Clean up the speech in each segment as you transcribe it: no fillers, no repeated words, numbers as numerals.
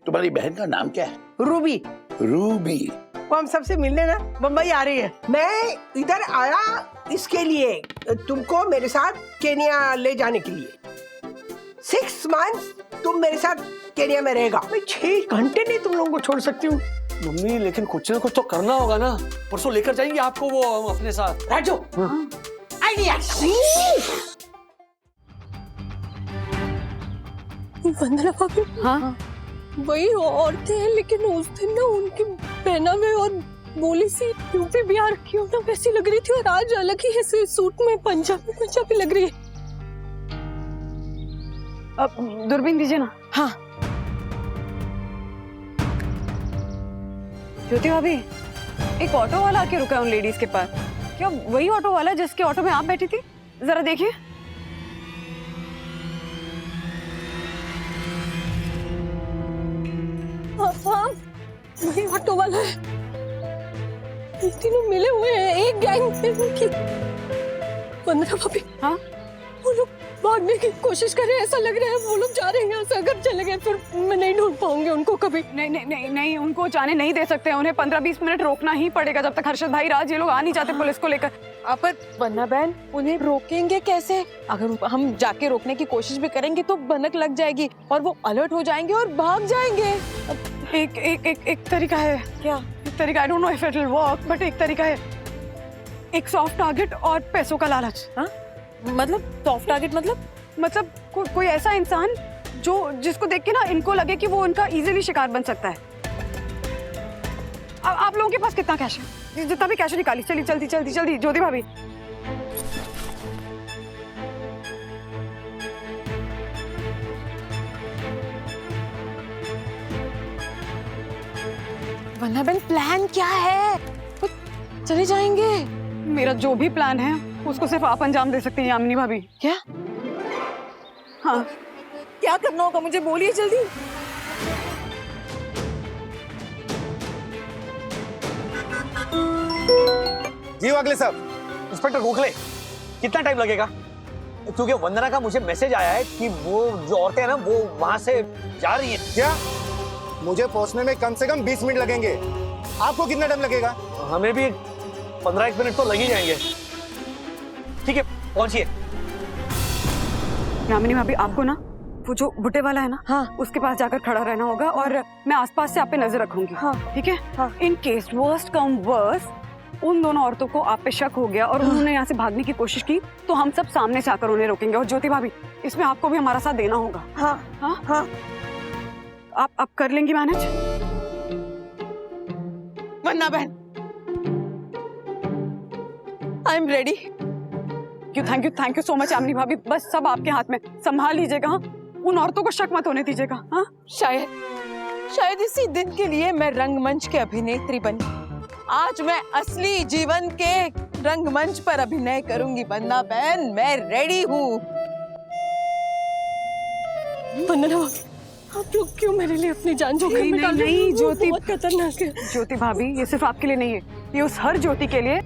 तुम्हारी बहन का नाम क्या है? रूबी। रूबी। वो हम सबसे मिलने ना बम्बई आ रही है। मैं इधर आया इसके लिए, तुमको मेरे साथ केनिया ले जाने के लिए। 6 मंथ तुम मेरे साथ केनिया में रहेगा। मैं 6 घंटे नहीं तुम लोगों को छोड़ सकती हूँ। मम्मी लेकिन कुछ ना कुछ तो करना होगा ना, परसों लेकर जाएंगे आपको वो अपने साथ। राजू आइडिया। वंदना भाभी, हाँ वही औरतें हैं, लेकिन उस दिन ना उनकी पहनावे और बोली सी यूपी बिहार की ना वैसी लग रही थी, और आज अलग ही है, सूट में पंजाबी लग रही है। अब दूरबीन दीजिए ना। हाँ ज्योति भाभी, एक ऑटो वाला आके रुका है उन लेडीज के पास। क्या वही ऑटो वाला जिसके ऑटो में आप बैठी थी? जरा देखिए। हाँ वही ऑटो वाला है। ये तीनों मिले हुए हैं, एक गैंग है उनकी। वंदना भाभी, हाँ वो लोग भागने की कोशिश कर रहे हैं, ऐसा लग रहा है वो लोग जा रहे हैं यहाँ से। अगर चले गए फिर मैं नहीं ढूंढ पाऊंगी उनको कभी। नहीं नहीं नहीं नहीं, उनको जाने नहीं दे सकते। उन्हें 15-20 मिनट रोकना ही पड़ेगा, जब तक हर्षद भाई राज ये लोग आ नहीं जाते पुलिस को लेकर। आप वन्ना बहन, उन्हें रोकेंगे कैसे? अगर हम जाके रोकने की कोशिश भी करेंगे तो भनक लग जाएगी और वो अलर्ट हो जाएंगे और भाग जाएंगे। एक तरीका है। क्या? एक तरीका, I don't know if it will work, but एक तरीका है। एक सॉफ्ट टारगेट और पैसों का लालच। हाँ मतलब सॉफ्ट टारगेट मतलब कोई ऐसा इंसान जिसको देख के ना इनको लगे कि वो उनका इजीली शिकार बन सकता है। आप लोगों के पास कितना कैश है? जितना भी कैश है निकाली। चलिए जल्दी जल्दी जल्दी ज्योति भाभी। वन्ना बहन, प्लान क्या है? तो चले जाएंगे। मेरा जो भी प्लान है उसको सिर्फ आप अंजाम दे सकती हैं यामिनी भाभी। क्या? हाँ क्या करना होगा मुझे बोलिए जल्दी। जी वाकले साहब। इंस्पेक्टर रोक ले। कितना टाइम लगेगा? क्योंकि वंदना का मुझे मैसेज आया है कि वो जो औरतें हैं ना वो वहां से जा रही हैं। क्या? मुझे पहुंचने में कम से कम 20 मिनट लगेंगे। आपको कितना टाइम लगेगा? हमें भी 15-1 मिनट तो लग ही जाएंगे। ठीक है पहुंचिए। यामिनी भाभी, आपको ना वो जो बुड्ढे वाला है ना, हाँ उसके पास जाकर खड़ा रहना होगा और मैं आसपास से आप पे नजर रखूंगी। हाँ ठीक है? हाँ। In case worst come worst उन दोनों औरतों को आप पे शक हो गया और उन्होंने यहाँ से भागने की कोशिश की तो हम सब सामने से आकर उन्हें रोकेंगे। और ज्योति भाभी, इसमें आपको भी हमारा साथ देना होगा। हाँ हाँ हाँ। आप कर लेंगी मैनेज? वन्ना बहन, I am ready. Thank you so much Yamini भाभी। बस सब आपके हाथ में, संभाल लीजिएगा। हाँ? उन औरतों को शक मत होने दीजिएगा। हाँ? शायद इसी दिन के लिए मैं रंगमंच के अभिनेत्री बनी। आज मैं असली जीवन के रंगमंच पर अभिनय करूंगी। वन्ना बहन, मैं रेडी हूँ। वंदना, आप लोग क्यों मेरे लिए अपनी जान जोखिम में डाल रहे हो? नहीं ज्योति, बहुत खतरनाक है। ज्योति भाभी, ये सिर्फ आपके लिए नहीं है, ये उस हर ज्योति के लिए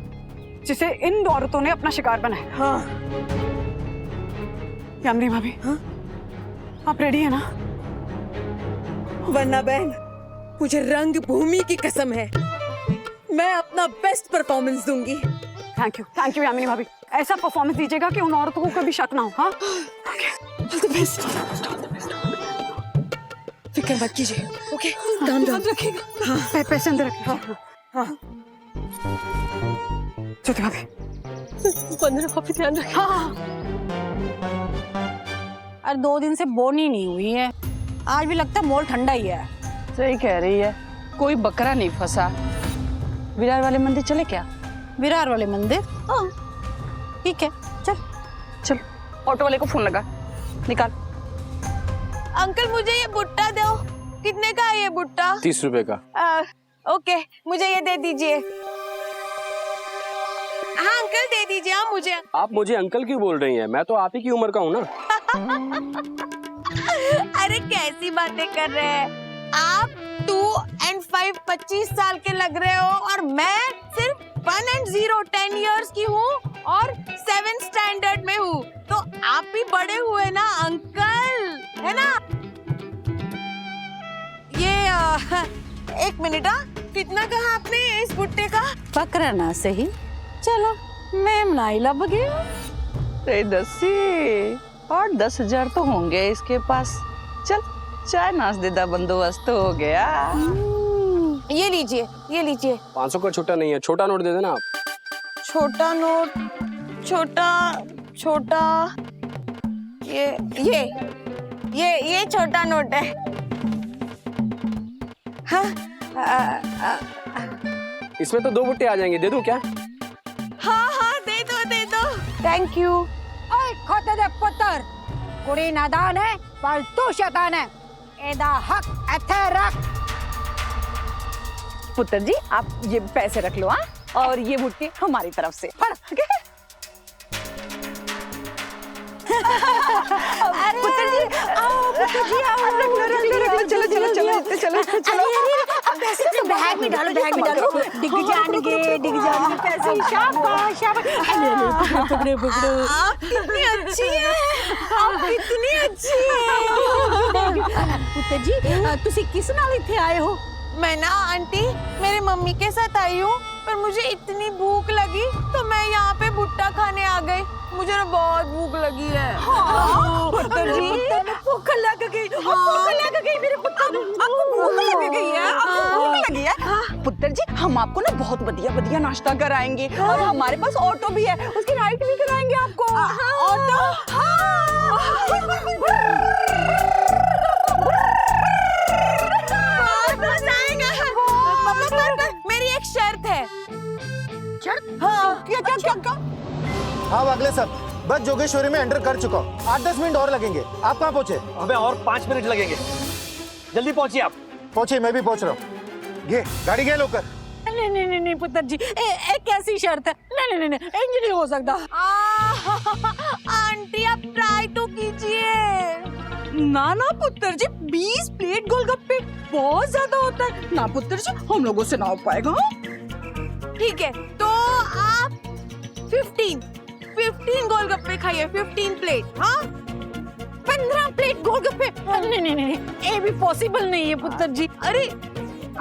जिसे इन औरतों ने अपना शिकार बनाया। हाँ यामिनी भाभी, हाँ? आप रेडी है ना? वन्ना बहन, मुझे रंगभूमि की कसम है, मैं अपना बेस्ट परफॉर्मेंस दूंगी। थैंक यू यामिनी भाभी। ऐसा परफॉर्मेंस दीजिएगा कि उन औरतों को कभी शक ना हो। हाँ? All the best. फिक्र मत कीजिए, ओके? काम रखिएगा। हाँ, पैसे अंदर रखिए। हाँ हाँ। ज्योति भाभी, वंदना भाभी, ध्यान रखिए। हाँ। और 2 दिन से बोनी नहीं हुई है, आज भी लगता है मोल ठंडा ही है। सही कह रही है, कोई बकरा नहीं फंसा। विरार वाले मंदिर चले क्या? विरार वाले मंदिर? हाँ ठीक है, चल। ऑटो वाले को फोन लगा, निकाल। अंकल, मुझे ये भुट्टा दो। कितने का है ये भुट्टा? 30 रुपए का। ओके, मुझे ये दे दीजिए। हाँ अंकल, दे दीजिए आप मुझे। आप मुझे अंकल क्यों बोल रही हैं? मैं तो आप ही की उम्र का हूँ ना। अरे कैसी बातें कर रहे हैं आप? 2 and 5 25 साल के लग रहे हो और मैं सिर्फ 1 and 0 10 years की हूँ और 7th स्टैंडर्ड में हूँ। तो आप भी बड़े हुए ना अंकल, है ना? ये एक मिनट, कितना कहा आपने इस भुट्टे का? बकरा ना सही, चलो मैम लाई लब गया। रे दसी, और 10,000 तो होंगे इसके पास। चल चाय नाश्ते का बंदोबस्त हो गया। ये लीजिए, ये लीजिए। 500 का छोटा नहीं है, छोटा नोट दे देना आप। छोटा नोट, छोटा छोटा, ये छोटा नोट है। हाँ, इसमें तो 2 बुट्टे आ जाएंगे, दे दूं क्या? हाँ, दे दो। Thank you. ओए खोते दे पुत्र, कुड़ी नादान है पर तू शैतान है। एदा हक एथे रख। पुत्र जी आप ये पैसे रख लो, हाँ, और ये भुट्टे हमारी तरफ से। फड़, ठीक है? पुत्र जी आओ, चलो। पैसे बैग में डालो, डिग जाएंगे पैसे। शाबाश। पकड़ो। आप कितनी अच्छी है, आप कितनी अच्छी है। पुत्र जी तुसी किस नाल इथे आए हो? मैं ना आंटी मेरी मम्मी के साथ आई हूँ, पर मुझे इतनी भूख लगी तो मैं यहाँ पे भुट्टा खाने आ गई। मुझे ना बहुत भूख लगी है। पुत्र जी भूख लग गई, मेरे पुत्र को भूख लग गई है। पुत्र जी हम आपको ना बहुत बढ़िया नाश्ता कराएंगे, और हमारे पास ऑटो भी है, उसकी राइड भी कराएंगे आपको। ऑटो? मेरी एक शर्त है। शर्त? हाँ, क्या? हाँ वागले साहब, बस जोगेश्वरी में एंटर कर चुका हूँ। 8-10 मिनट और लगेंगे। आप कहाँ पहुँचे? हमें और 5 मिनट लगेंगे, जल्दी पहुंचिए आप। पहुँचे, मैं भी पहुँच रहा हूँ। ये गाड़ी गए लोकर। नहीं पुत्र जी, एक कैसी शर्त है? नहीं, इंज नहीं हो सकता। आंटी आप ट्राई तो कीजिए। ना पुत्र जी, 20 प्लेट गोलगप्पे बहुत ज्यादा होता है ना पुत्र जी, हम लोगों से ना हो पाएगा। ठीक है, तो आप 15 गोलगप्पे खाइए, 15 प्लेट। हाँ, 15 प्लेट गोलगप्पे? नहीं, ये भी पॉसिबल नहीं है पुत्र जी। अरे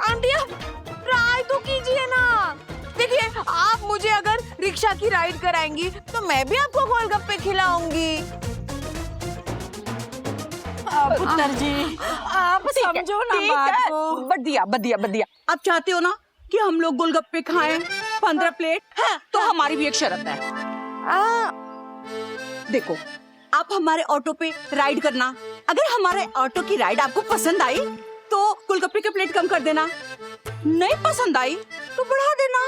आंटी आप ट्राई तो कीजिए ना। देखिए, आप मुझे अगर रिक्शा की राइड कराएंगी तो मैं भी आपको गोलगप्पे खिलाऊंगी। पुत्र जी आप समझो ना बात को। बढ़िया। आप चाहते हो ना कि हम लोग गोलगप्पे खाएं 15 प्लेट? हाँ, तो हमारी भी एक शर्त है। देखो, आप हमारे ऑटो पे राइड करना। अगर हमारे ऑटो की राइड आपको पसंद आई तो गोलगप्पे के प्लेट कम कर देना, नहीं पसंद आई तो बढ़ा देना।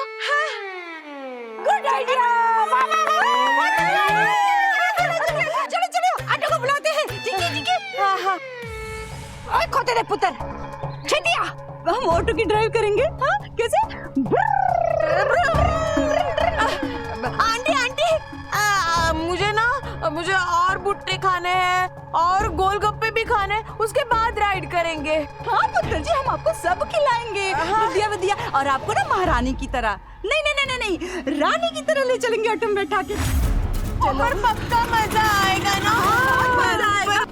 Good idea. चलो ऑटो को बुलाते हैं। ठीक है। हाँ। ओए खोते दे पुत्र, छेतिया हम ऑटो की ड्राइव करेंगे। हाँ, कैसे? आंटी मुझे और भुट्टे खाने हैं और गोलगप्पे भी खाने हैं, उसके बाद राइड करेंगे। हाँ पुत्र जी, हम आपको सब खिलाएंगे। बढ़िया। और आपको ना महारानी की तरह, नहीं, रानी की तरह ले चलेंगे ऑटो में बैठा के। और पक्का मजा आएगा ना? मजा आएगा।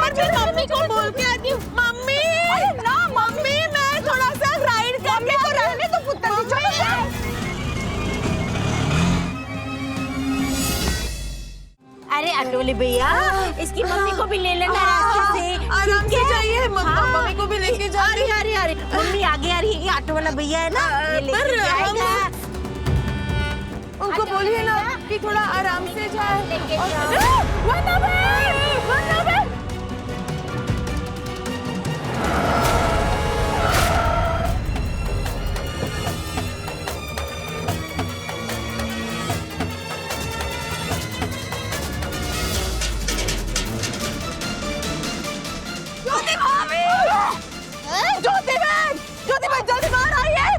चलो मम्मी को बोल के आती हूँ। मम्मी मैं थोड़ा सा राइड करके तो रहने तो पुत्र जी। अरे अटोले भैया, इसकी मम्मी को भी ले लेना रास्ते से। आराम से जाइए, मम्मी को भी लेके जाइए। अरे मम्मी आगे आ रही है, ये ऑटो वाला भैया है ना, ये लेके जाएगा। उनको बोलिए ना कि थोड़ा आराम से जाए। ज्योति भाई जल्दी बाहर आइए।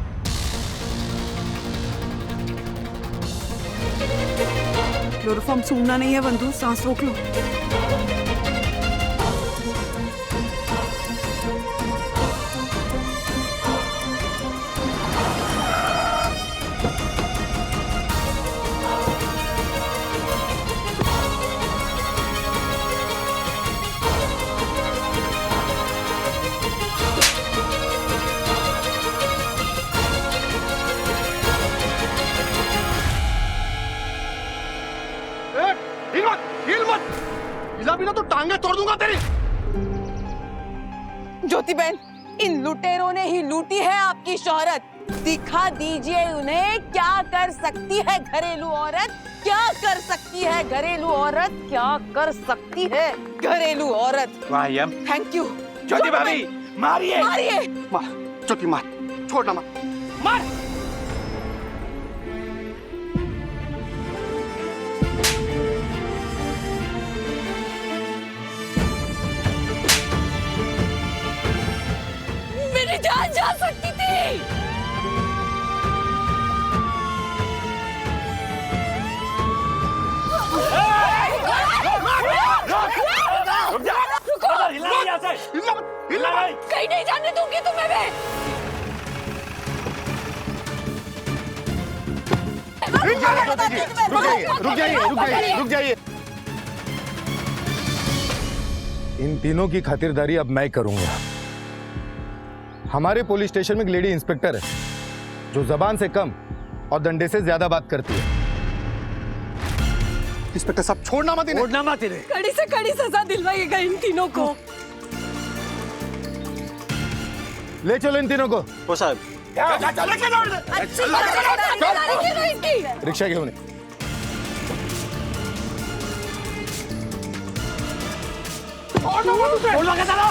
क्लोरोफॉर्म सूंघना नहीं है बंधु, सांस रोक लो। टांगे तोड़ दूंगा तेरी। ज्योति बहन, इन लुटेरों ने ही लूटी है आपकी शोहरत। दिखा दीजिए उन्हें क्या कर सकती है घरेलू औरत, क्या कर सकती है घरेलू औरत, क्या कर सकती है घरेलू औरत। वाह यम, थैंक यू ज्योति भाभी, मारिए मारिए। मार ज्योति मार, छोड़ना मत। मार। मेरी जान जा सकती थी। कहीं नहीं जाने दूंगी तुम्हें मैं। रुक जाइए। इन तीनों की खातिरदारी अब मैं करूंगा। हमारे पुलिस स्टेशन में एक लेडी इंस्पेक्टर है जो जबान से कम और डंडे से ज्यादा बात करती है। इंस्पेक्टर साहब छोड़ना मत इन्हें। छोड़ना मत इन्हें। कड़ी से कड़ी सजा दिलवाइएगा इन तीनों को। ले चलो इन तीनों को। वो साहब रिक्शा घेऊन ये.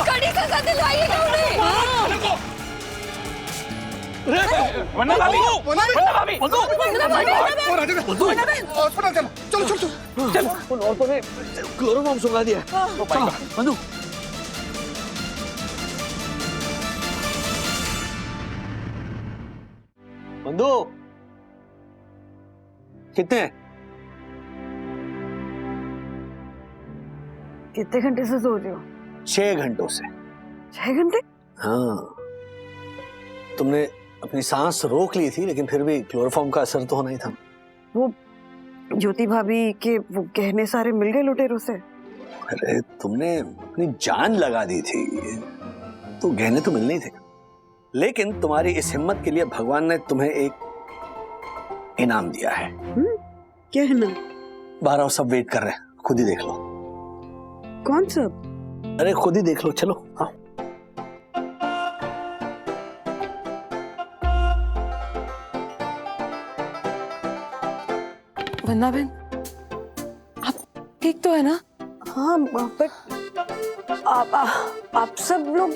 कड़ी सजा दिलवाइएगा उन्हें। वन्ना भाभी, हॉस्पिटल चलो चलो चलो चलो। उन औरतों ने क्लोरोफॉर्म सुंघा दिया। चलो बंधु। बंधु कितने हैं? कितने घंटे से सो रही हो? 6 घंटों से। 6 घंटे? हाँ, तुमने अपनी सांस रोक ली थी लेकिन फिर भी क्लोरोफॉर्म का असर तो होना ही था। वो ज्योति भाभी के वो गहने सारे मिल गए लुटेरों से? अरे तुमने अपनी जान लगा दी थी तो गहने तो मिलने ही थे, लेकिन तुम्हारी इस हिम्मत के लिए भगवान ने तुम्हें एक इनाम दिया है। क्या है ना? बाहर आओ, सब वेट कर रहे हैं, खुद ही देख लो। कौन सब? अरे खुद ही देख लो, चलो आओ। वंदना बहन, आप ठीक तो है ना? हाँ बट आप सब लोग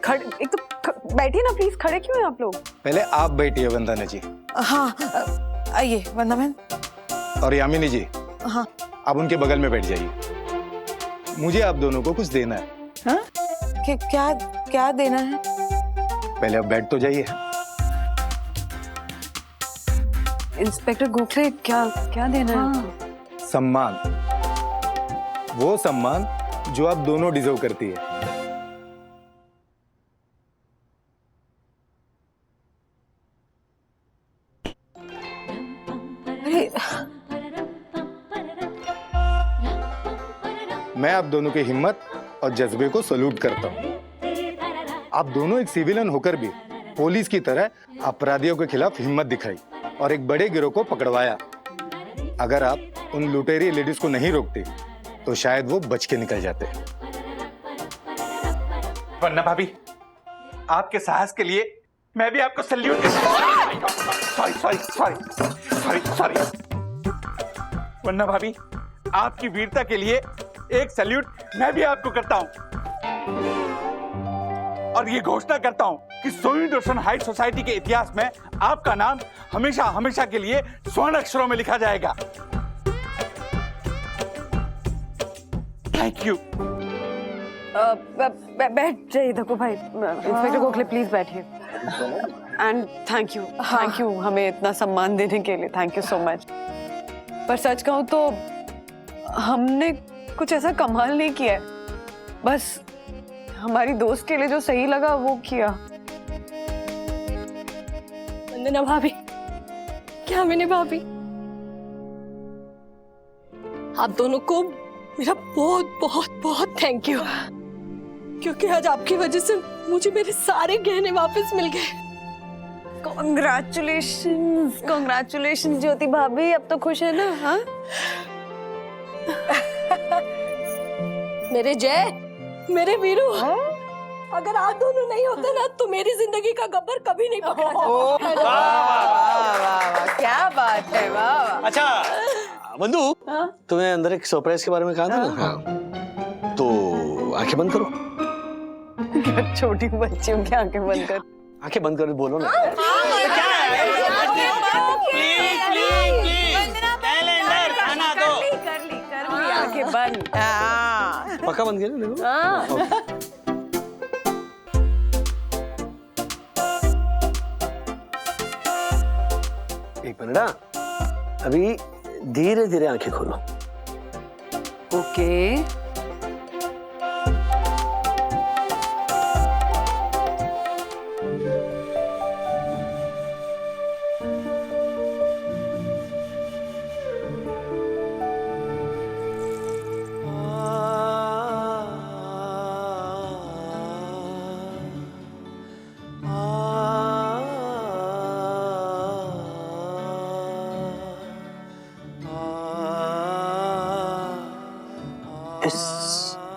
खड़े, एक तो बैठिए ना प्लीज। खड़े क्यों हैं आप लोग? पहले आप बैठिए वंदना जी। हाँ आइए वंदना बहन। और यामिनी जी, हाँ आप उनके बगल में बैठ जाइए। मुझे आप दोनों को कुछ देना है। हाँ? क्या क्या देना है? पहले आप बैठ तो जाइए। इंस्पेक्टर गोखले, क्या क्या देना है? सम्मान, वो सम्मान जो आप दोनों डिजर्व करती है। अरे मैं आप दोनों की हिम्मत और जज्बे को सैल्यूट करता हूँ। आप दोनों एक सिविलियन होकर भी पुलिस की तरह अपराधियों के खिलाफ हिम्मत दिखाई और एक बड़े गिरोह को पकड़वाया। अगर आप उन लुटेरी लेडीज को नहीं रोकते तो शायद वो बच के निकल जाते। वन्ना भाभी, आपके साहस के लिए मैं भी आपको सल्यूट सॉरी। वन्ना भाभी, आपकी वीरता के लिए एक सल्यूट मैं भी आपको करता हूं और ये घोषणा करता हूं कि सोनी दर्शन हाइट सोसाइटी के इतिहास में आपका नाम हमेशा हमेशा के लिए स्वर्ण अक्षरों में लिखा जाएगा। Thank you. बैठ जाइए देखो भाई। इंस्पेक्टर गोखले प्लीज बैठिए। एंड थैंक यू हमें इतना सम्मान देने के लिए। Thank you so much. पर सच कहूँ तो हमने कुछ ऐसा कमाल नहीं किया है, बस हमारी दोस्त के लिए जो सही लगा वो किया। वंदना भाभी, क्या मैंने भाभी, आप दोनों को मेरा बहुत बहुत बहुत थैंक यू, क्योंकि आज आपकी वजह से मुझे मेरे सारे गहने वापस मिल गए। कॉन्ग्रेचुलेशंस ज्योति भाभी। अब तो खुश है ना? हाँ मेरे जय, मेरे वीरू, अगर आप दोनों नहीं होते ना तो मेरी जिंदगी का गब्बर कभी नहीं पकड़ा जाता। वाह क्या बात है, वाह। अच्छा बंधु, तुम्हें अंदर एक सरप्राइज के बारे में कहा था ना? हाँ। तो आंखें बंद करो। क्या छोटी बच्चियों की आंखें बंद कर। आंखें बंद करो, बोलो ना। आंखें बंद। पक्का बंद करो, देखो। एक मिनट, अभी धीरे धीरे आंखें खोलो। ओके। इस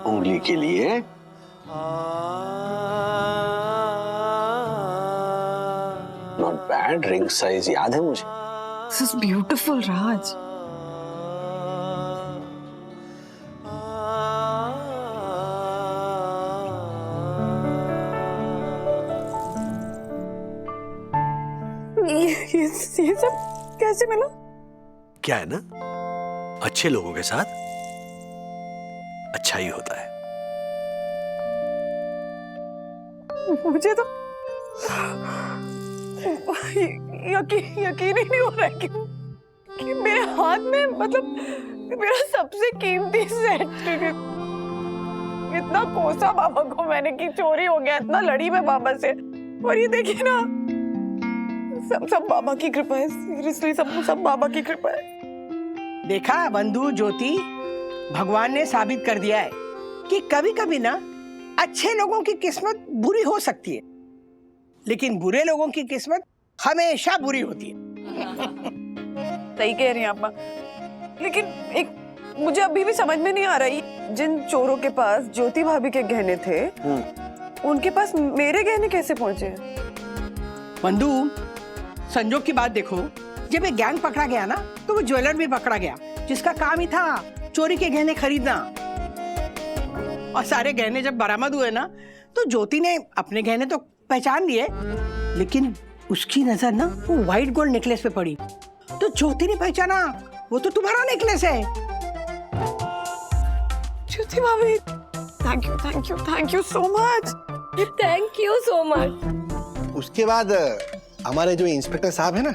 उंगली के लिए नॉट बैड, रिंग साइज याद है मुझे। This is beautiful, राज। ये सब कैसे मिला? क्या है ना, अच्छे लोगों के साथ अच्छा ही होता है। मुझे तो यकीन ही नहीं हो रहा है कि मेरे हाथ में, मतलब मेरा सबसे कीमती सेट, इतना कोसा बाबा को मैंने की चोरी हो गया, इतना लड़ी मैं बाबा से, और ये देखिए ना, सब बाबा की कृपा है। सीरियसली सब बाबा की कृपा है। देखा बंधु ज्योति, भगवान ने साबित कर दिया है कि कभी कभी ना अच्छे लोगों की किस्मत बुरी हो सकती है, लेकिन बुरे लोगों की किस्मत हमेशा बुरी होती है। सही कह रही हैं आप, लेकिन एक मुझे अभी भी समझ में नहीं आ रही, जिन चोरों के पास ज्योति भाभी के गहने थे, उनके पास मेरे गहने कैसे पहुंचे? बंधु, संजोग की बात देखो, जब एक गैंग पकड़ा गया ना, तो वो ज्वेलर भी पकड़ा गया जिसका काम ही था चोरी के गहने खरीदना। और सारे गहने जब बरामद हुए ना, तो ज्योति ने अपने गहने तो पहचान लिए, लेकिन उसकी नजर ना वो व्हाइट गोल्ड नेकलेस पे पड़ी, तो ज्योति ने पहचाना वो तो तुम्हारा नेकलेस है। ज्योति भाभी, thank you so much. Thank you so much. उसके बाद हमारे जो इंस्पेक्टर साहब है ना,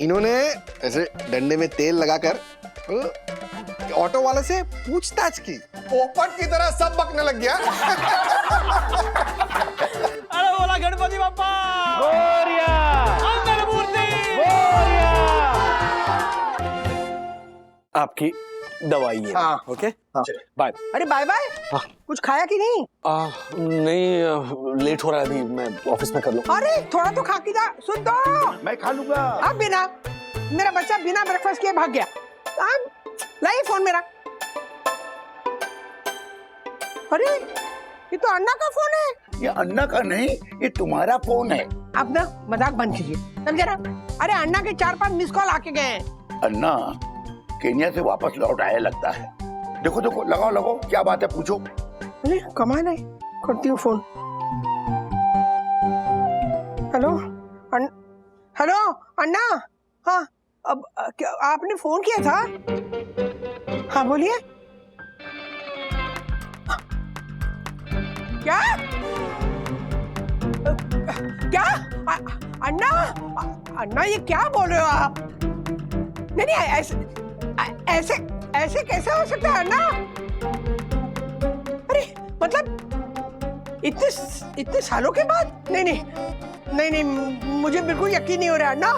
इन्होंने ऐसे डंडे में तेल लगाकर ऑटो वाले से पूछताछ की, पोपट की तरह सब बकने लग गया। अरे बोला गणपति बाप्पा मोरया, मंगल मूर्ति मोरया। आपकी दवाई है। हाँ। ओके, हाँ। बाय। अरे बाय बाय, कुछ खाया कि नहीं? नहीं, लेट हो रहा है, अभी मैं ऑफिस में कर लूं। अरे थोड़ा तो खा के जा। सुन तो, मैं खा लूंगा। अब बिना, मेरा बच्चा बिना ब्रेकफास्ट किए भाग गया। लाई फोन मेरा। अरे ये तो अन्ना का फोन है। ये अन्ना का नहीं, ये तुम्हारा फोन है। अब ना मजाक बंद कीजिए, समझे ना? अरे अन्ना के 4-5 मिस कॉल आके गए हैं। अन्ना केन्या से वापस लौट आया लगता है। देखो लगाओ, क्या बात है, पूछो। अरे कमाल है, करती हूँ फोन। हेलो अन्ना। हाँ, अब क्या आपने फोन किया था? हाँ बोलिए। क्या अन्ना ये क्या बोल रहे हो आप? नहीं ऐसे कैसे हो सकता है अन्ना? अरे मतलब इतने सालों के बाद? नहीं, मुझे बिल्कुल यकीन नहीं हो रहा अन्ना।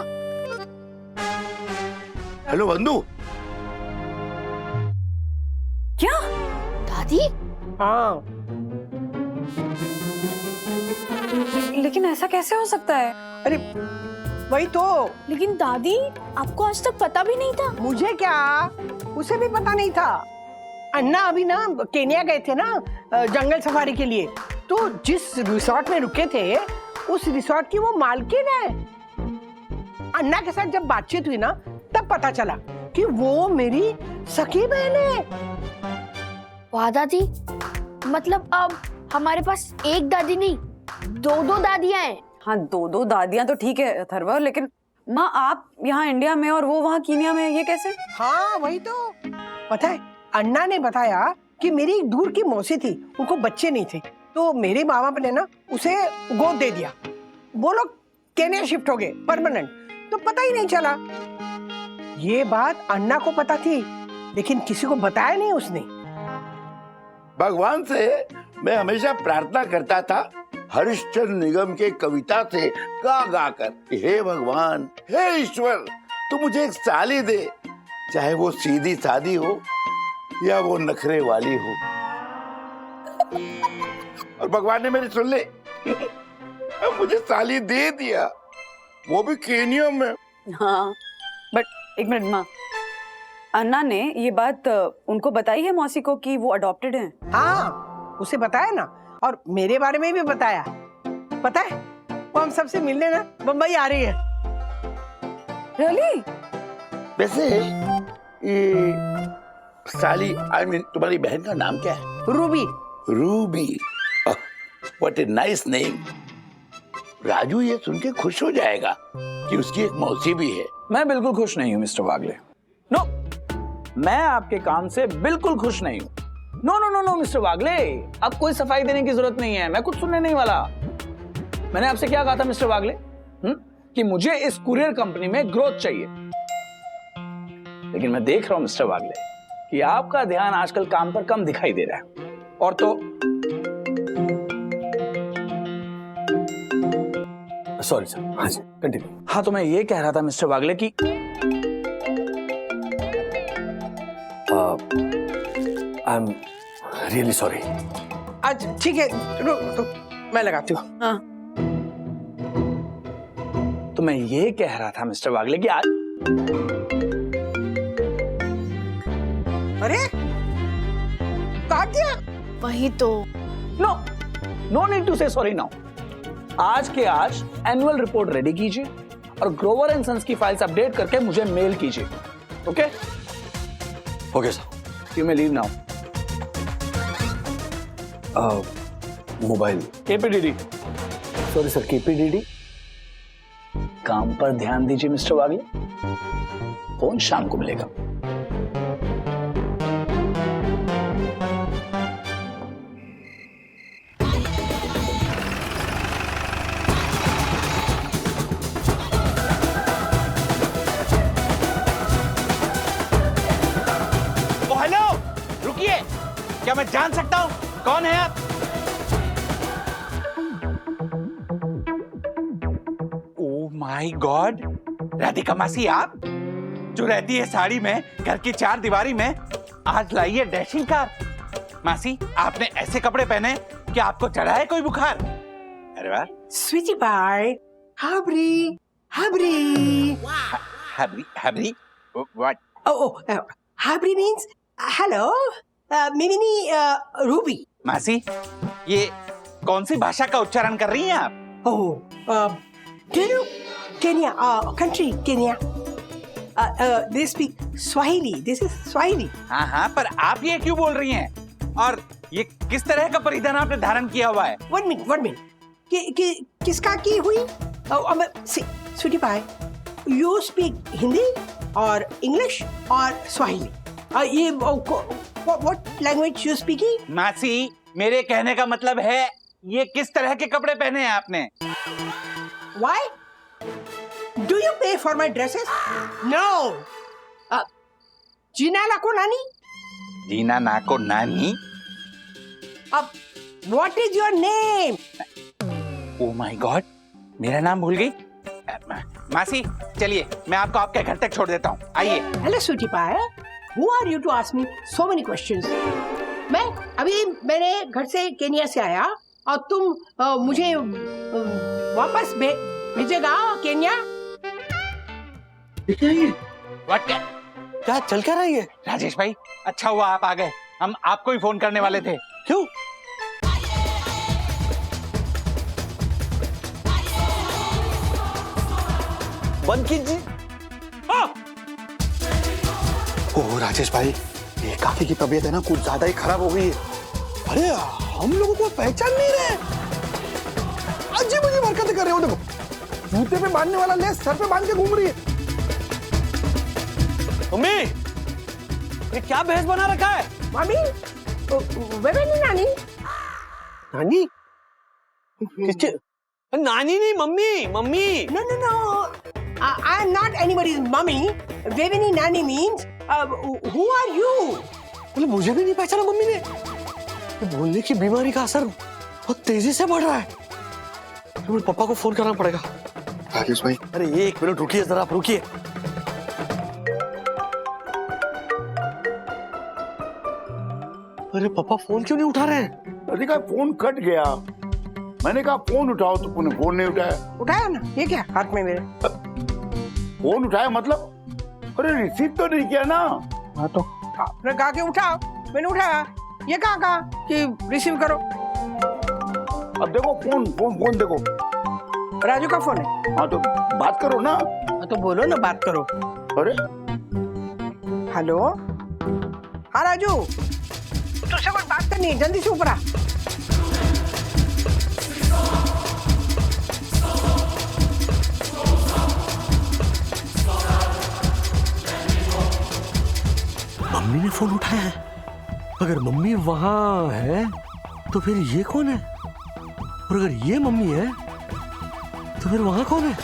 हेलो बंधु। क्या दादी? हाँ, लेकिन ऐसा कैसे हो सकता है? अरे वही तो, लेकिन दादी आपको आज तक पता भी नहीं था? मुझे क्या, उसे भी पता नहीं था। अन्ना अभी ना केन्या गए थे ना जंगल सफारी के लिए, तो जिस रिसोर्ट में रुके थे उस रिसोर्ट की वो मालकिन है। अन्ना के साथ जब बातचीत हुई ना तब पता चला कि वो मेरी सखी बहन है। वाह दादी, मतलब अब हमारे पास एक दादी नहीं, दो दादियां हैं। हाँ, दो दादियां तो ठीक है अथर्व, लेकिन माँ आप यहाँ इंडिया में और वो वहाँ कीनिया में, ये कैसे? हाँ वही तो। पता है अन्ना ने बताया कि मेरी एक दूर की मौसी थी, उनको बच्चे नहीं थे, तो मेरे माँ बाप ने ना उसे गोद दे दिया। वो लोग केन्या शिफ्ट हो गए परमानेंट, तो पता ही नहीं चला। ये बात अन्ना को पता थी लेकिन किसी को बताया नहीं उसने। भगवान से मैं हमेशा प्रार्थना करता था हरिश्चंद्र निगम के कविता से गा गा कर, हे भगवान, हे ईश्वर, तू मुझे एक साली दे, चाहे वो सीधी सादी हो या वो नखरे वाली हो। और भगवान ने मेरी सुन ले, अब मुझे साली दे दिया, वो भी केन्या में। हाँ, बट एक मिनट माँ, अन्ना ने ये बात उनको बताई है मौसी को कि वो अडॉप्टेड हैं? हाँ उसे बताया ना, और मेरे बारे में भी बताया। पता है वो हम सबसे मिलने ना बम्बई आ रही है। रियली? वैसे ये साली, आई मीन तुम्हारी बहन का नाम क्या है? Ruby. Ruby, what a nice name. Raju ये सुन के खुश हो जाएगा कि उसकी एक मौसी भी है। मैं बिल्कुल खुश नहीं हूँ मिस्टर वागले। नो, मैं आपके काम से बिल्कुल खुश नहीं हूँ। No no no no mister Wagle, अब कोई सफाई देने की जरूरत नहीं है, मैं कुछ सुनने नहीं वाला। मैंने आपसे क्या कहा था मिस्टर वागले? कि मुझे इस कुरियर कंपनी में ग्रोथ चाहिए, लेकिन मैं देख रहा हूं मिस्टर वागले कि आपका ध्यान आजकल काम पर कम दिखाई दे रहा है। और तो सॉरी सर, हाँ जी कंटिन्यू। हाँ, तो मैं ये कह रहा था मिस्टर वागले कि आई एम रियली सॉरी। अच्छा ठीक है, तो मैं लगाती हूँ। हाँ, तो मैं ये कह रहा था मिस्टर वागले कि आज अरे काट दिया। वही तो। No need to say sorry now. आज के आज एनुअल रिपोर्ट रेडी कीजिए और ग्रोवर एंड सन्स की फाइल्स अपडेट करके मुझे मेल कीजिए। Okay okay sir, you may leave now. Mobile KPDD, sorry sir, KPDD. काम पर ध्यान दीजिए मिस्टर वागले, फोन शाम को मिलेगा। हेलो, रुकिए, क्या मैं जान सकता हूं कौन है आप? ओह माय गॉड, राधिका मासी आप, जो रहती है साड़ी में घर की चार दीवारी में, आज लाई है डैशिंग कार। मासी, आपने ऐसे कपड़े पहने कि आपको चढ़ा है कोई बुखार? अरे वाह। स्वीटी पाई, हबरी हबरी हबरी व्हाट? ओह हबरी मींस हेलो, मिमी रूबी। मासी, ये कौन सी भाषा का उच्चारण कर रही हैं आप? ओह Kenya, country Kenya. They speak Swahili. This is Swahili. हाँ हाँ, पर आप ये क्यों बोल रही हैं? और ये किस तरह का परिधान आपने धारण किया हुआ है? One minute. किसका की हुई? Sweetie pie, you speak Hindi और English और Swahili. ये what language you speaking? मासी, मेरे कहने का मतलब है ये किस तरह के कपड़े पहने हैं आपने? Why? Do you pay for my dresses? No. Gina Nako Nani? जीना नाको नानी? What is your name? Oh my God, मेरा नाम भूल गई? मासी, चलिए मैं आपको आपके घर तक छोड़ देता हूँ, आइए। Hello, sweetie pie. Who are you to ask me so many questions? मैंने घर से केन्या से आया और तुम मुझे वापस भेजेगा केन्या? What? क्या चल क्या रही है? राजेश भाई, अच्छा हुआ आप आ गए, हम आपको ही फोन करने वाले थे। क्यों? बंद कीजिए। ओह राजेश भाई, ये काकी की तबीयत है ना कुछ ज्यादा ही खराब हो गई है। अरे हम लोगों को पहचान नहीं रहे, अजीब अजीब हरकतें कर रहे हो। देखो जूते पे बांधने वाला लेस सर पे बांध के घूम रही है। मम्मी, ये क्या बहस बना रखा है? मामी, वेवेनी नानी। नानी? किसके? नानी नहीं, mummy, mummy. No, no, no. I am not anybody's mummy. Veveni Nani means, who are you? बोले मुझे भी नहीं पहचाना मम्मी ने। ये बोलने की बीमारी का असर बहुत तेजी से बढ़ रहा है। मुझे पापा को फोन करना पड़ेगा। राजेश भाई, अरे एक मिनट रुकिए, जरा आप रुकिए। अरे पापा फोन क्यों नहीं उठा रहे हैं? अरे का फोन कट गया। मैंने कहा फोन उठाओ तो तूने फोन नहीं उठाया। उठाया ना, ये क्या हाथ में मेरे? फोन उठाया मतलब? अरे रिसीव तो नहीं किया ना। हाँ तो आपने कहा कि उठाओ, मैंने उठाया। ये कहा कि रिसीव करो। अब देखो फोन फोन फोन देखो। राजू का फोन है। हाँ तो बात करो ना। हाँ तो बोलो ना, बात करो। अरे हेलो, हाँ राजू, तुझसे कुछ बात करनी है, जल्दी से ऊपर आ। मम्मी ने फोन उठाया है। अगर मम्मी वहां है तो फिर ये कौन है? और अगर ये मम्मी है तो फिर वहां कौन है?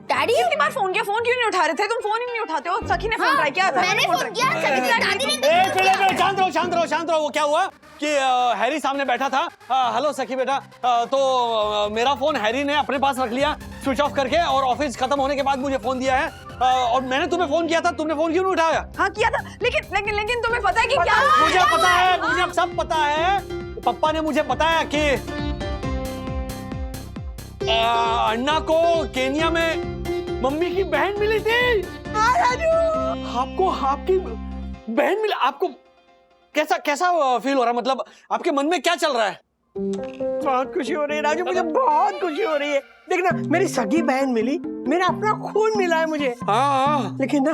डैडी कितनी बार फोन किया, फोन क्यों नहीं उठा रहे थे? तुम फोन ही नहीं उठाते हो। सखी ने फोन ट्राई किया था। मैंने फोन किया, सखी ने दादी ने। शांत रहो, शांत रहो, शांत रहो। वो क्या हुआ कि हैरी सामने बैठा था। हेलो सखी बेटा, तो मेरा फोन हैरी ने अपने पास रख लिया स्विच ऑफ करके, और ऑफिस खत्म होने के बाद मुझे फोन दिया है। और मैंने तुम्हें फोन किया था, तुमने फोन क्यों नहीं उठाया? हाँ किया था, लेकिन तुम्हें पता है कि क्या? मुझे पता है, मुझे सब पता है। पापा ने मुझे बताया कि अन्ना को केनिया में मम्मी की बहन मिली थी। आपको आपकी बहन मिली? आपको कैसा फील हो रहा है? मतलब आपके मन में क्या चल रहा है? बहुत खुशी हो रही है राजू, मुझे बहुत खुशी हो रही है। देखना, मेरी सगी बहन मिली, मेरा अपना खून मिला है मुझे। हाँ। लेकिन ना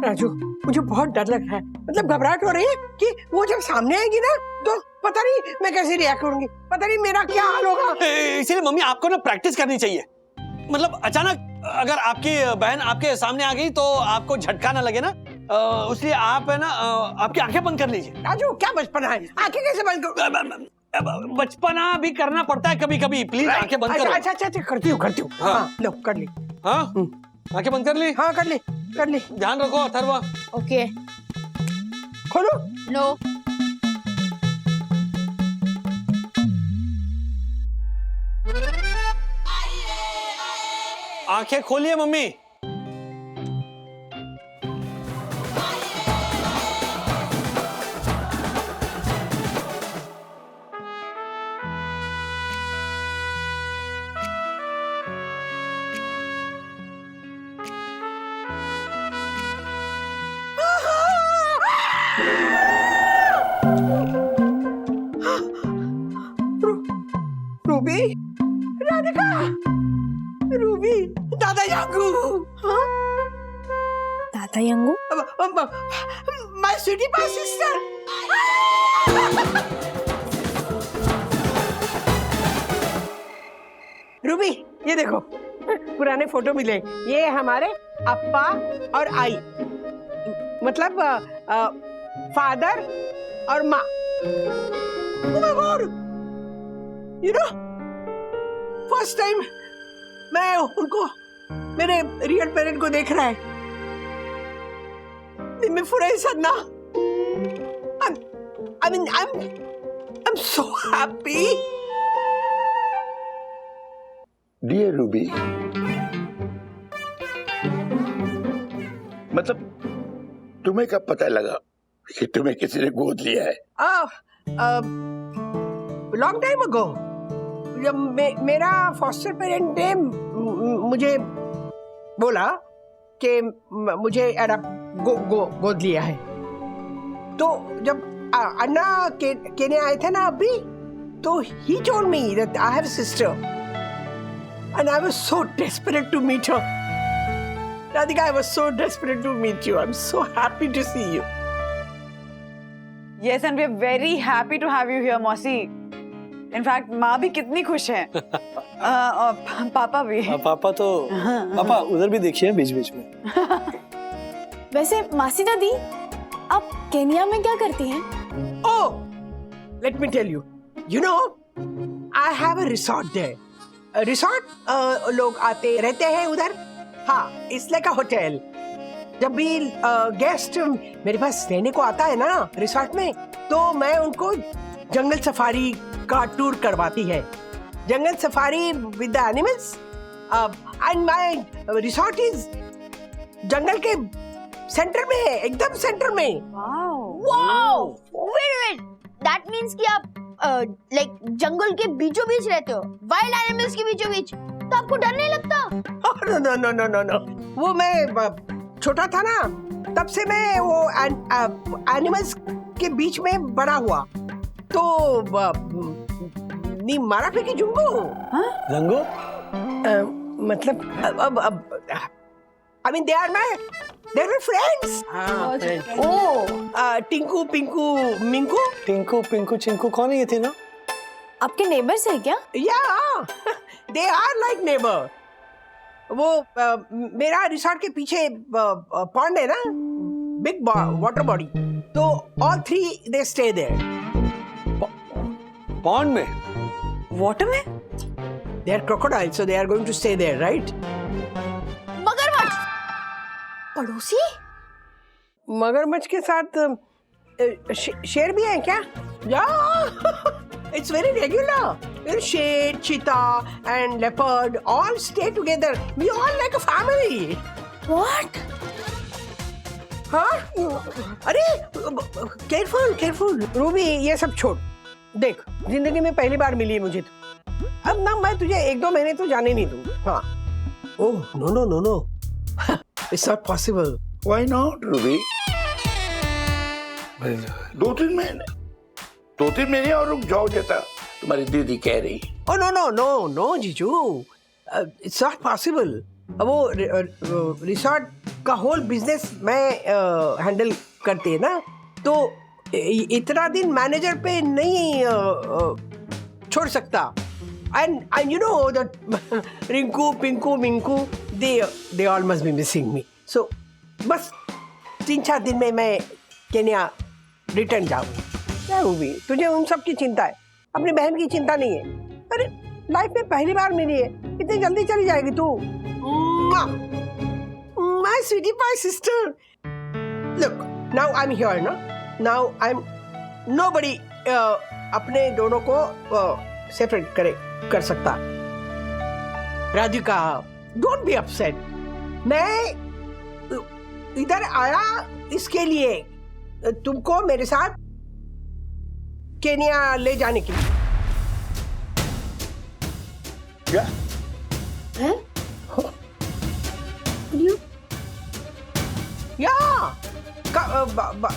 राजू, मुझे बहुत डर लग रहा है। मतलब घबराहट हो रही है कि वो जब सामने आएगी ना तो पता नहीं मैं कैसे रिएक्ट करूंगी, पता नहीं मेरा क्या हाल होगा। इसीलिए मम्मी आपको ना प्रैक्टिस करनी चाहिए। मतलब अचानक अगर आपकी बहन आपके सामने आ गई तो आपको झटका ना लगे ना, इसलिए आप है ना आपकी आंखें बंद कर लीजिए। राजू क्या बचपना है, आंखें कैसे बंद करूं? बचपना भी करना पड़ता है कभी कभी। प्लीज आंखें बंद करो। अच्छा करती हूँ। हाँ लो, कर ली। हाँ आंखें बंद कर ली? हाँ कर ली। ध्यान रखो अथर्वा। ओके, खोलो। नो। आंखें खोलिए मम्मी। रूबी, राधिका, रूबी, दादा यांगू। हाँ? दादा यंगू? My sweetie pie sister. Ruby, ये देखो पुराने फोटो मिले। ये हमारे अप्पा और आई, मतलब फादर और माँ। Oh my God! You know, first time मैं उनको, मेरे रियल पेरेंट को देख रहा है। मैं पूरा सन्ना। I'm so happy. Dear Ruby, मतलब तुम्हें कब पता लगा कि तुम्हें किसी ने गोद लिया है? Long time ago. जब मेरा फॉस्टर पेरेंट ने मुझे बोला कि मुझे गोद लिया है, तो जब अन्ना केन्या आए थे ना अभी, तो he told me that I have a sister and I was so desperate to meet her. Radhika, I was so desperate to meet you. I'm so happy to see you. Yes, and we are very happy to have you here, मौसी. In fact, माँ भी कितनी खुश है. पापा भी. पापा तो पापा उधर भी देखिए बीच बीच में. वैसे मासी दादी, आप केन्या में क्या करती हैं? Oh, let me tell you. You know, I have a resort there. A resort, लोग आते रहते हैं उधर. हाँ, it's like a hotel. जब भी गेस्ट मेरे पास रहने को आता है ना रिसोर्ट में, तो मैं उनको जंगल सफारी का टूर करवाती है. Jungle safari with the animals. And my resort is जंगल के सेंटर में है, एकदम सेंटर में. वाओ, वेट, दैट मींस कि आप लाइक जंगल के बीचों बीच रहते हो, वाइल्ड एनिमल्स के बीचों बीच, तो आपको डर नहीं लगता? नो. वो मैं छोटा था ना, तब से मैं वो एनिमल्स के बीच में बड़ा हुआ. तो नी मारा फेंकी जुंगो. रंगो? मतलब अब I mean, they are my friends. Tinku, Pinku, Minku. Tinku, Pinku, Chinku कौन है ये तीनों? आपके नेबर्स हैं क्या? Yeah, they are like neighbor. वो मेरा रिसोर्ट के पीछे पॉन्ड है ना, बिग वाटर बॉडी. तो all three they stay there. Pond में? वाटर में? They are crocodiles, so they are going to stay there, right? मगरमच्छ. पड़ोसी? मगरमच्छ के साथ शेर भी है क्या? Yeah. It's very regular. Sheer, cheetah, and leopard all stay together. We all like a family. What? हाँ? अरे, careful. रूबी, ये सब छोड़. देख, जिंदगी में पहली बार मिली है मुझे तो. अब ना मैं तुझे 1-2 महीने तो जाने नहीं दूँ. हाँ. Oh, no. It's not possible. Why not, Ruby? 2-3 महीने. 2-3 महीने और रुक जाओ, जैसा तुम्हारी दीदी कह रही. Oh no, जीजू. It's not possible. वो रिसोर्ट का होल बिजनेस मैं हैंडल करती है ना, तो इतना दिन मैनेजर पे नहीं छोड़ सकता. And you know that Rinku, Pinku, Minku, they all must be missing me. So बस 3-4 दिन में मैं केन्या रिटर्न जाऊँ. क्या हुई? तुझे उन सब की चिंता है, अपनी बहन की चिंता नहीं है. अरे लाइफ में पहली बार मिली है, इतनी जल्दी चली जाएगी तू? My sweetie pie sister. Look, now I'm here, no? Now I'm nobody अपने दोनों को सेपरेट कर सकता. Radhika, don't be upset. मैं इधर आया इसके लिए, तुमको मेरे साथ केन्या ले जाने के लिए. क्या? हैं?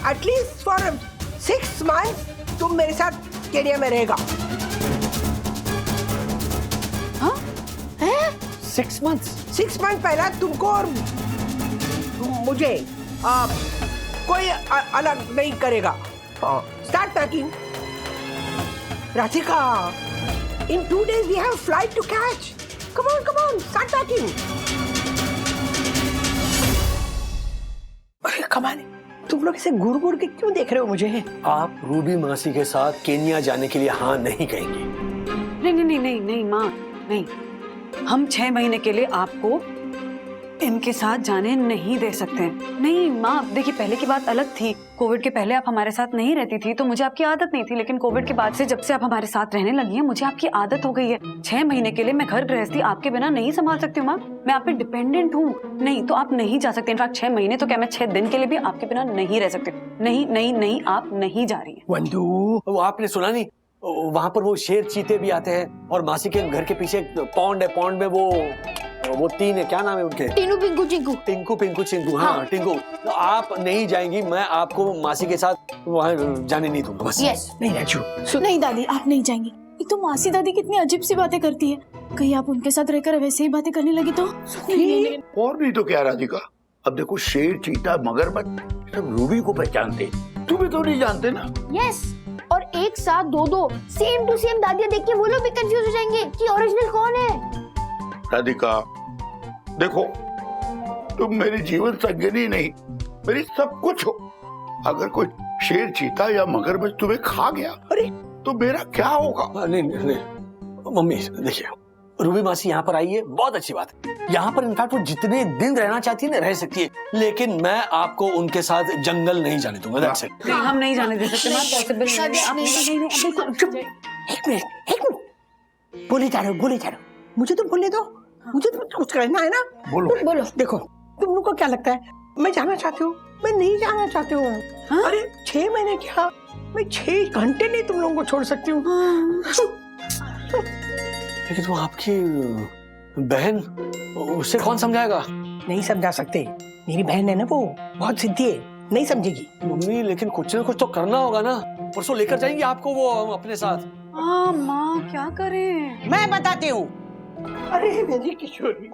एटलीस्ट फॉर 6 months तुम मेरे साथ केन्या में रहेगा. हाँ? 6 months? 6 months पहला तुमको और मुझे कोई अलग नहीं करेगा. Start packing. Radhika, in 2 days we have a flight to catch. Come on, start packing. अरे कमाल, तुम लोग इसे घूर के क्यों देख रहे हो मुझे? आप रूबी मासी के साथ केन्या जाने के लिए हाँ नहीं कहेंगे? नहीं माँ, नहीं. हम 6 महीने के लिए आपको इनके साथ जाने नहीं दे सकते. नहीं माँ, देखिए पहले की बात अलग थी. कोविड के पहले आप हमारे साथ नहीं रहती थी तो मुझे आपकी आदत नहीं थी, लेकिन कोविड के बाद से जब से आप हमारे साथ रहने लगी हैं मुझे आपकी आदत हो गई है. 6 महीने के लिए मैं घर गृहस्थी आपके बिना नहीं संभाल सकती हूँ माँ. मैं आप पे डिपेंडेंट हूँ. नहीं तो आप नहीं जा सकते. इनफैक्ट 6 महीने तो क्या, मैं 6 दिन के लिए भी आपके बिना नहीं रह सकती. नहीं, आप नहीं जा रही है. वंदू, वो आपने सुना नहीं, वहां पर वो शेर चीते भी आते हैं, और मासी के घर के पीछे एक पॉन्ड है, पॉन्ड में वो 3 है, क्या नाम है उनके? टीनू पिंकू चिंकू। टिंकू पिंकू चिंकू, हाँ टिंकू। तो आप नहीं जाएंगी, मैं आपको मासी के साथ वहाँ जाने नहीं दूंगा बस। यस। नहीं राजू, नहीं दादी, आप नहीं जाएंगी। एक तो मासी दादी कितनी अजीब सी बातें करती है, कहीं आप उनके साथ रहकर वैसे ही बातें करने लगी तो? और नहीं तो क्या राधिका, अब देखो शेर चीता मगरमच्छ सब रूबी को पहचानते, तुम्हें तो नहीं जानते ना। यस, और एक साथ दो सेम टू सेम दादियाँ देख के वो लोग भी कंफ्यूज हो जाएंगे कि ओरिजिनल कौन है। राधिका देखो, तुम मेरी जीवन संगिनी नहीं, मेरी सब कुछ हो। अगर कोई शेर चीता या मगरमच्छ तुम्हें खा गया अरे तो मेरा क्या होगा? नहीं मम्मी देखिए, रूबी मासी यहाँ पर आई है, बहुत अच्छी बात है। यहाँ पर इनफैक्ट वो जितने दिन रहना चाहती है ना रह सकती है, लेकिन मैं आपको उनके साथ जंगल नहीं जाने दूंगा। That's it। हम नहीं जाने दे सकते, पॉसिबल नहीं। एक मिनट, बोले जा रहे हो, मुझे तो बोलने दो, मुझे तो कुछ करना है ना। बोलो। देखो, तुम लोग को क्या लगता है मैं जाना चाहती हूँ? मैं नहीं जाना चाहती हूँ। हाँ? अरे 6 महीने क्या, मैं 6 घंटे नहीं तुम लोगों को छोड़ सकती हूँ। लेकिन वो आपकी बहन, उससे कौन समझाएगा? नहीं समझा सकते, मेरी बहन है ना, वो बहुत जिद्दी है, नहीं समझेगी। मम्मी लेकिन कुछ ना कुछ तो करना होगा ना, परसों लेकर जाएंगे आपको वो अपने साथ। हाँ माँ, क्या करें? मैं बताती हूँ। अरे मेरी किशोरी,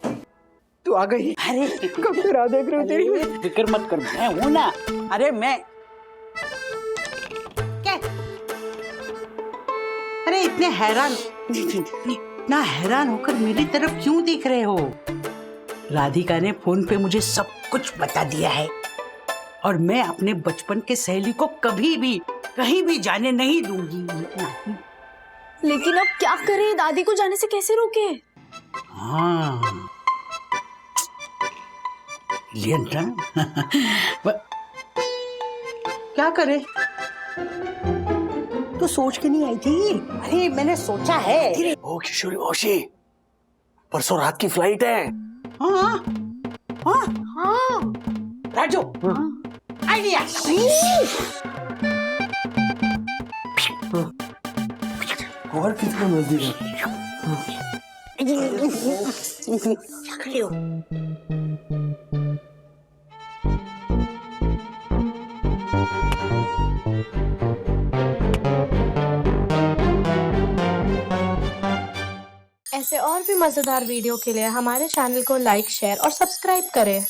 तू आ गई। अरे कब से राह देख रही हूँ तेरी। फिक्र मत कर, मैं हूँ ना। अरे मैं क्या? अरे इतने ना हैरान होकर मेरी तरफ क्यों देख रहे हो? राधिका ने फोन पे मुझे सब कुछ बता दिया है, और मैं अपने बचपन के सहेली को कभी भी कहीं भी जाने नहीं दूंगी। लेकिन अब क्या करें, दादी को जाने से कैसे रोके? हाँ क्या करे? तो सोच के नहीं आई थी? अरे मैंने सोचा है। ओ किशोरी मौसी, परसों रात की फ्लाइट है। हाँ हाँ राजू, आइडिया। और कितना नजदीक है? ऐसे और भी मजेदार वीडियो के लिए हमारे चैनल को लाइक, शेयर और सब्सक्राइब करें।